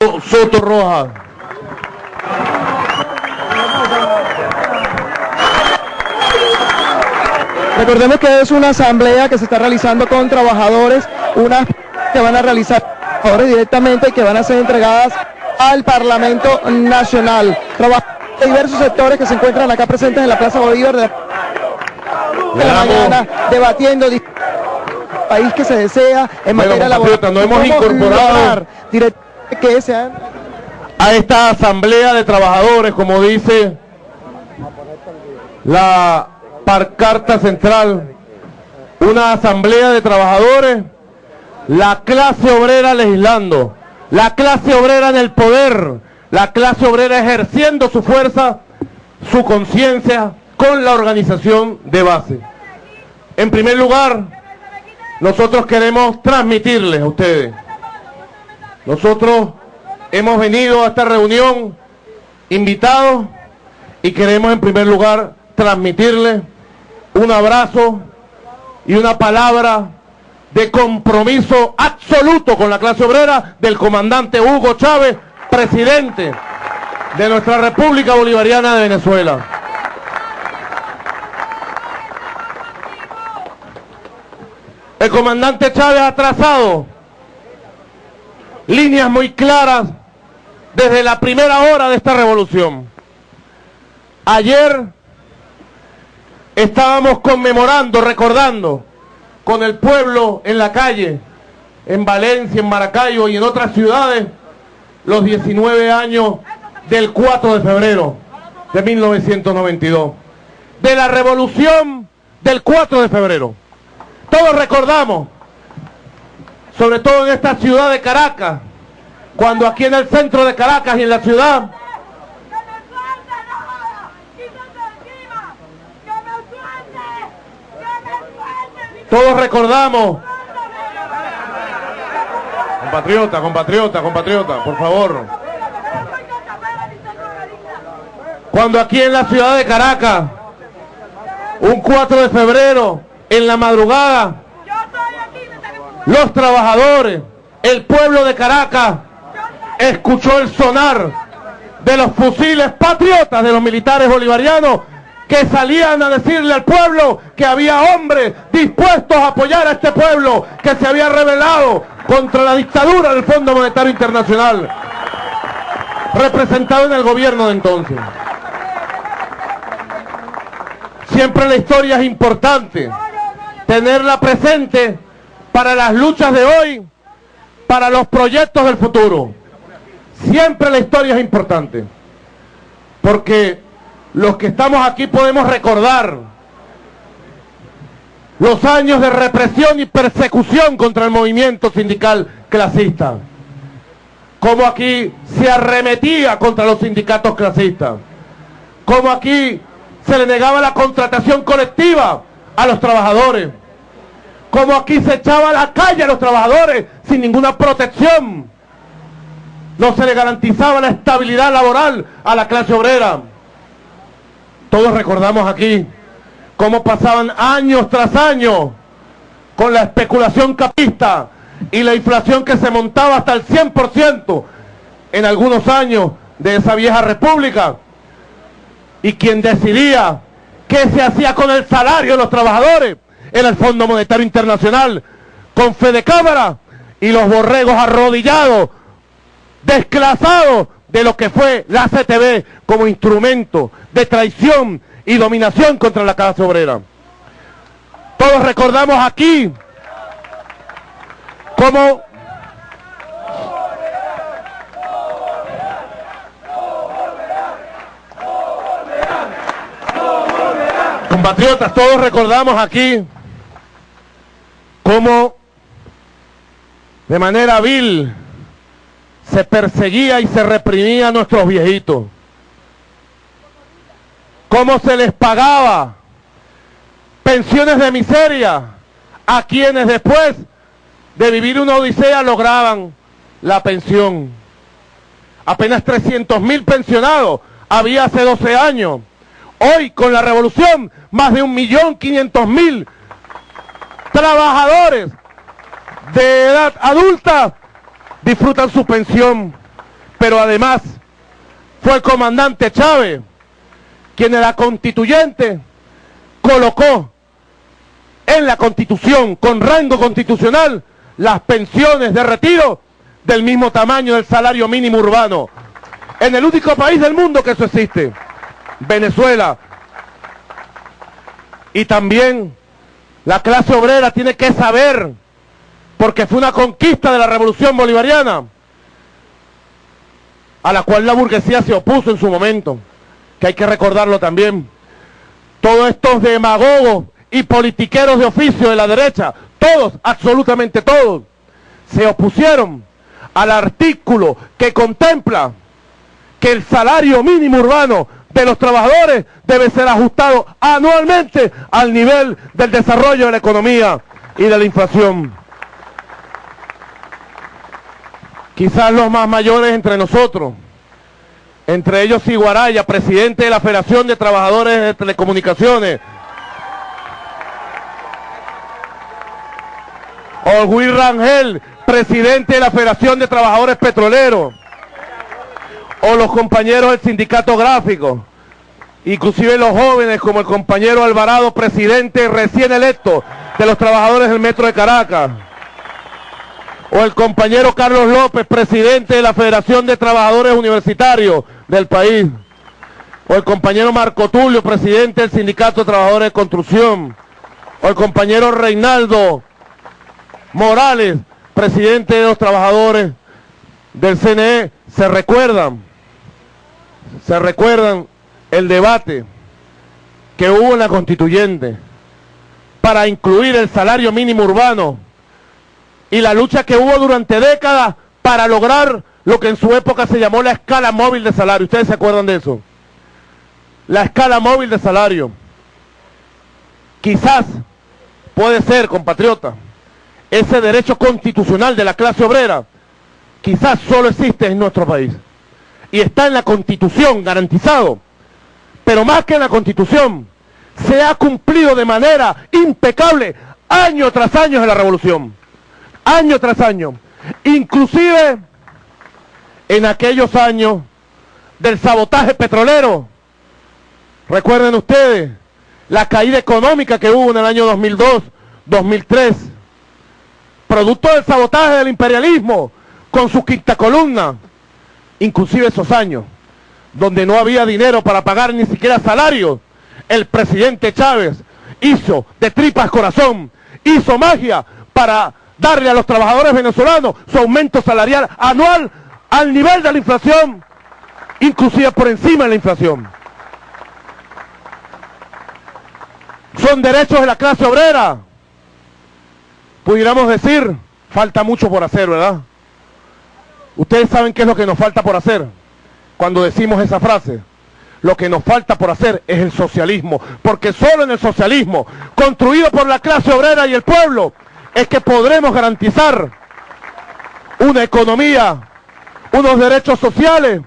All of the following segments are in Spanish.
Fernando Soto Rojas. Recordemos que es una asamblea que se está realizando con trabajadores, unas que van a realizar trabajadores directamente y que van a ser entregadas al Parlamento Nacional. Trabajadores de diversos sectores que se encuentran acá presentes en la Plaza Bolívar de la mañana, debatiendo el país que se desea en materia laboral. Nos hemos incorporado que sean a esta asamblea de trabajadores, como dice la pancarta central, una asamblea de trabajadores, la clase obrera legislando, la clase obrera en el poder, la clase obrera ejerciendo su fuerza, su conciencia con la organización de base. En primer lugar, nosotros queremos transmitirles a ustedes. Nosotros hemos venido a esta reunión invitados y queremos en primer lugar transmitirles un abrazo y una palabra de compromiso absoluto con la clase obrera del comandante Hugo Chávez, presidente de nuestra República Bolivariana de Venezuela. El comandante Chávez ha trazado líneas muy claras desde la primera hora de esta revolución. Ayer estábamos conmemorando, recordando con el pueblo en la calle, en Valencia, en Maracaibo y en otras ciudades, los 19 años del 4 de febrero de 1992, de la revolución del 4 de febrero. Todos recordamos, sobre todo en esta ciudad de Caracas, cuando aquí en el centro de Caracas y en la ciudad, todos recordamos, compatriota, por favor, cuando aquí en la ciudad de Caracas, un 4 de febrero, en la madrugada, los trabajadores, el pueblo de Caracas, escuchó el sonar de los fusiles patriotas de los militares bolivarianos que salían a decirle al pueblo que había hombres dispuestos a apoyar a este pueblo que se había rebelado contra la dictadura del Fondo Monetario Internacional, representado en el gobierno de entonces. Siempre la historia es importante tenerla presente para las luchas de hoy, para los proyectos del futuro. Siempre la historia es importante, porque los que estamos aquí podemos recordar los años de represión y persecución contra el movimiento sindical clasista, cómo aquí se arremetía contra los sindicatos clasistas, cómo aquí se le negaba la contratación colectiva a los trabajadores, cómo aquí se echaba a la calle a los trabajadores sin ninguna protección, no se le garantizaba la estabilidad laboral a la clase obrera. Todos recordamos aquí cómo pasaban años tras años con la especulación capitalista y la inflación que se montaba hasta el 100% en algunos años de esa vieja república, y quien decidía qué se hacía con el salario de los trabajadores era el Fondo Monetario Internacional, con Fedecámara y los borregos arrodillados, desclasados de lo que fue la CTV como instrumento de traición y dominación contra la clase obrera. Todos recordamos aquí cómo compatriotas, todos recordamos aquí cómo de manera vil se perseguía y se reprimía a nuestros viejitos, cómo se les pagaba pensiones de miseria a quienes después de vivir una odisea lograban la pensión. Apenas 300.000 pensionados había hace 12 años. Hoy, con la revolución, más de 1.500.000 trabajadores de edad adulta disfrutan su pensión pero además fue el comandante Chávez quien en la constituyente colocó en la Constitución, con rango constitucional, las pensiones de retiro del mismo tamaño del salario mínimo urbano. En el único país del mundo que eso existe, Venezuela. Y también la clase obrera tiene que saber, porque fue una conquista de la revolución bolivariana, a la cual la burguesía se opuso en su momento, que hay que recordarlo también. Todos estos demagogos y politiqueros de oficio de la derecha, todos, absolutamente todos, se opusieron al artículo que contempla que el salario mínimo urbano de los trabajadores debe ser ajustado anualmente al nivel del desarrollo de la economía y de la inflación. Quizás los más mayores entre nosotros, entre ellos Iguaraya, presidente de la Federación de Trabajadores de Telecomunicaciones, o Luis Rangel, presidente de la Federación de Trabajadores Petroleros, o los compañeros del sindicato gráfico, inclusive los jóvenes como el compañero Alvarado, presidente recién electo de los trabajadores del Metro de Caracas, o el compañero Carlos López, presidente de la Federación de Trabajadores Universitarios del país, o el compañero Marco Tulio, presidente del Sindicato de Trabajadores de Construcción, o el compañero Reinaldo Morales, presidente de los trabajadores del CNE, se recuerdan el debate que hubo en la constituyente para incluir el salario mínimo urbano y la lucha que hubo durante décadas para lograr lo que en su época se llamó la escala móvil de salario. ¿Ustedes se acuerdan de eso? La escala móvil de salario. Quizás puede ser, compatriota, ese derecho constitucional de la clase obrera, quizás solo existe en nuestro país. Y está en la Constitución garantizado. Pero más que en la Constitución, se ha cumplido de manera impecable año tras año de la revolución. Año tras año. Inclusive en aquellos años del sabotaje petrolero. Recuerden ustedes la caída económica que hubo en el año 2002, 2003. Producto del sabotaje del imperialismo con su quinta columna. Inclusive esos años donde no había dinero para pagar ni siquiera salarios, el presidente Chávez hizo de tripas corazón, hizo magia para darle a los trabajadores venezolanos su aumento salarial anual al nivel de la inflación, inclusive por encima de la inflación. Son derechos de la clase obrera. Pudiéramos decir, falta mucho por hacer, ¿verdad? Ustedes saben qué es lo que nos falta por hacer cuando decimos esa frase. Lo que nos falta por hacer es el socialismo, porque solo en el socialismo, construido por la clase obrera y el pueblo, es que podremos garantizar una economía, unos derechos sociales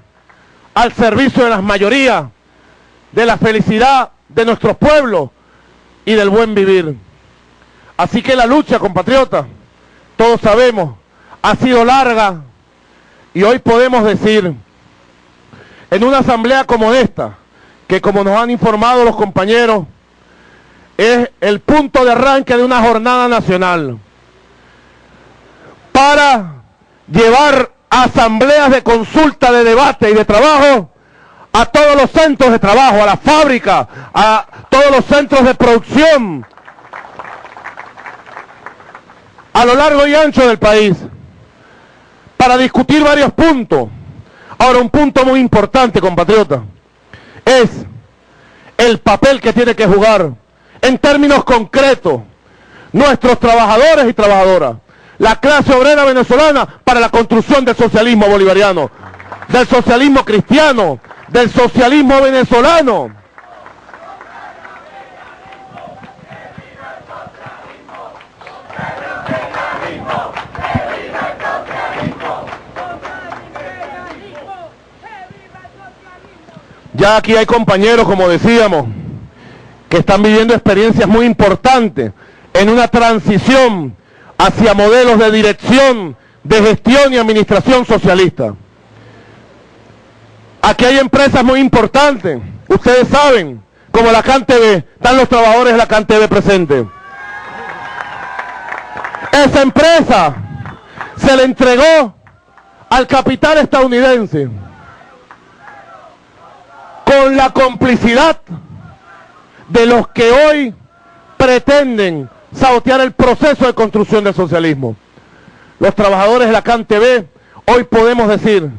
al servicio de las mayorías, de la felicidad de nuestros pueblos y del buen vivir. Así que la lucha, compatriotas, todos sabemos, ha sido larga y hoy podemos decir, en una asamblea como esta, que como nos han informado los compañeros, es el punto de arranque de una jornada nacional para llevar asambleas de consulta, de debate y de trabajo a todos los centros de trabajo, a las fábricas, a todos los centros de producción, a lo largo y ancho del país, para discutir varios puntos. Ahora, un punto muy importante, compatriota, es el papel que tiene que jugar, en términos concretos, nuestros trabajadores y trabajadoras, la clase obrera venezolana, para la construcción del socialismo bolivariano, del socialismo cristiano, del socialismo venezolano. Ya aquí hay compañeros, como decíamos, que están viviendo experiencias muy importantes en una transición hacia modelos de dirección, de gestión y administración socialista. Aquí hay empresas muy importantes, ustedes saben, como la CanTV, están los trabajadores de la CanTV presentes. Esa empresa se le entregó al capital estadounidense con la complicidad de los que hoy pretenden sabotear el proceso de construcción del socialismo. Los trabajadores de la CanTV, hoy podemos decir,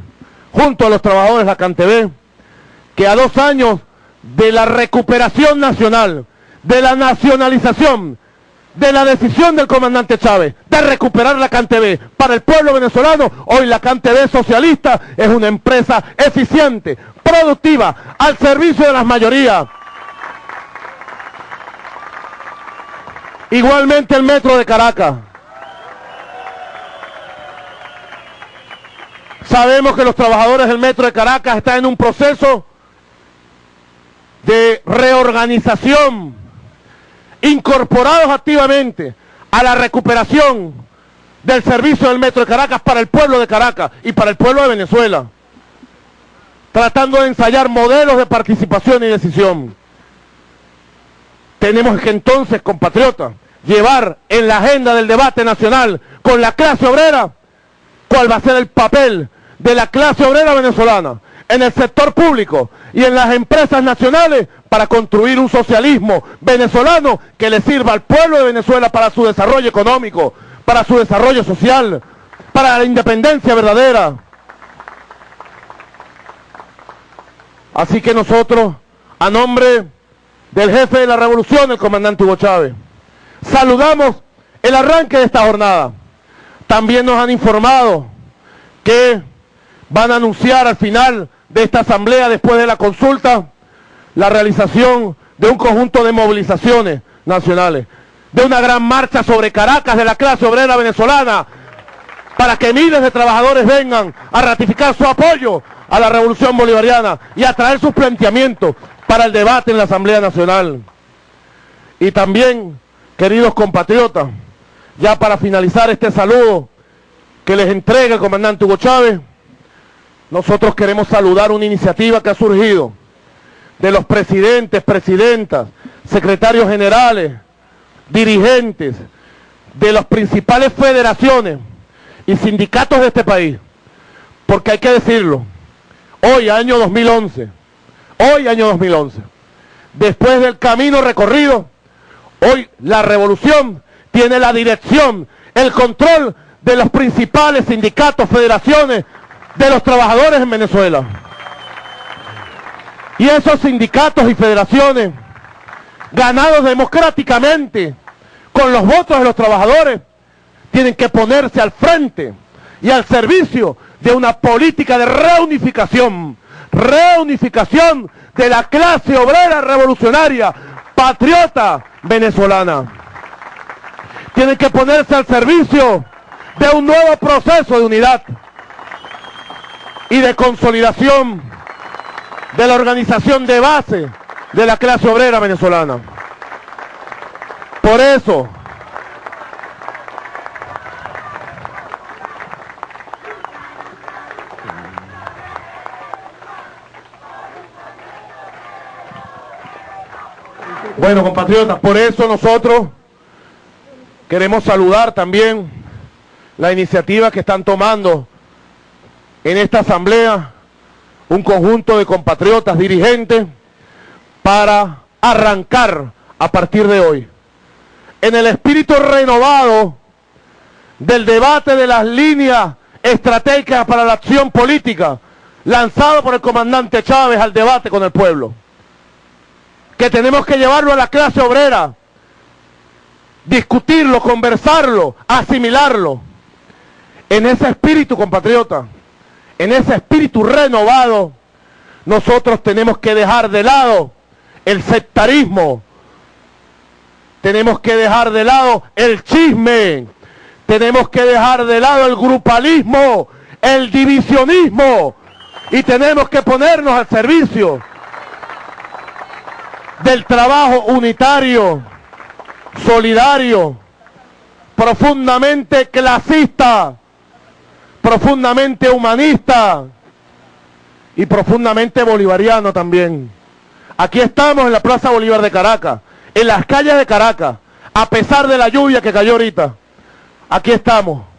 junto a los trabajadores de la CanTV, que a 2 años de la recuperación nacional, de la nacionalización, de la decisión del comandante Chávez de recuperar la CanTV para el pueblo venezolano, hoy la CanTV socialista es una empresa eficiente, productiva, al servicio de las mayorías. Igualmente el Metro de Caracas. Sabemos que los trabajadores del Metro de Caracas están en un proceso de reorganización, incorporados activamente a la recuperación del servicio del Metro de Caracas para el pueblo de Caracas y para el pueblo de Venezuela, tratando de ensayar modelos de participación y decisión. Tenemos que entonces, compatriotas, llevar en la agenda del debate nacional con la clase obrera cuál va a ser el papel de la clase obrera venezolana en el sector público y en las empresas nacionales para construir un socialismo venezolano que le sirva al pueblo de Venezuela para su desarrollo económico, para su desarrollo social, para la independencia verdadera. Así que nosotros, a nombre del jefe de la revolución, el comandante Hugo Chávez, saludamos el arranque de esta jornada. También nos han informado que van a anunciar al final de esta asamblea, después de la consulta, la realización de un conjunto de movilizaciones nacionales, de una gran marcha sobre Caracas de la clase obrera venezolana, para que miles de trabajadores vengan a ratificar su apoyo a la revolución bolivariana y a traer sus planteamientos para el debate en la Asamblea Nacional. Y también, queridos compatriotas, ya para finalizar este saludo que les entrega el comandante Hugo Chávez, nosotros queremos saludar una iniciativa que ha surgido de los presidentes, presidentas, secretarios generales, dirigentes de las principales federaciones y sindicatos de este país, porque hay que decirlo, hoy año 2011, después del camino recorrido, hoy la revolución tiene la dirección, el control de los principales sindicatos, federaciones de los trabajadores en Venezuela. Y esos sindicatos y federaciones, ganados democráticamente con los votos de los trabajadores, tienen que ponerse al frente y al servicio de una política de reunificación de la clase obrera revolucionaria, patriota venezolana. Tienen que ponerse al servicio de un nuevo proceso de unidad y de consolidación de la organización de base de la clase obrera venezolana. Por eso, bueno, compatriotas, por eso nosotros queremos saludar también la iniciativa que están tomando en esta asamblea un conjunto de compatriotas dirigentes para arrancar a partir de hoy, en el espíritu renovado del debate de las líneas estratégicas para la acción política, lanzado por el comandante Chávez al debate con el pueblo, que tenemos que llevarlo a la clase obrera, discutirlo, conversarlo, asimilarlo. En ese espíritu, compatriota, en ese espíritu renovado, nosotros tenemos que dejar de lado el sectarismo, tenemos que dejar de lado el chisme, tenemos que dejar de lado el grupalismo, el divisionismo, y tenemos que ponernos al servicio del trabajo unitario, solidario, profundamente clasista, profundamente humanista, y profundamente bolivariano también. Aquí estamos en la Plaza Bolívar de Caracas, en las calles de Caracas, a pesar de la lluvia que cayó ahorita. Aquí estamos.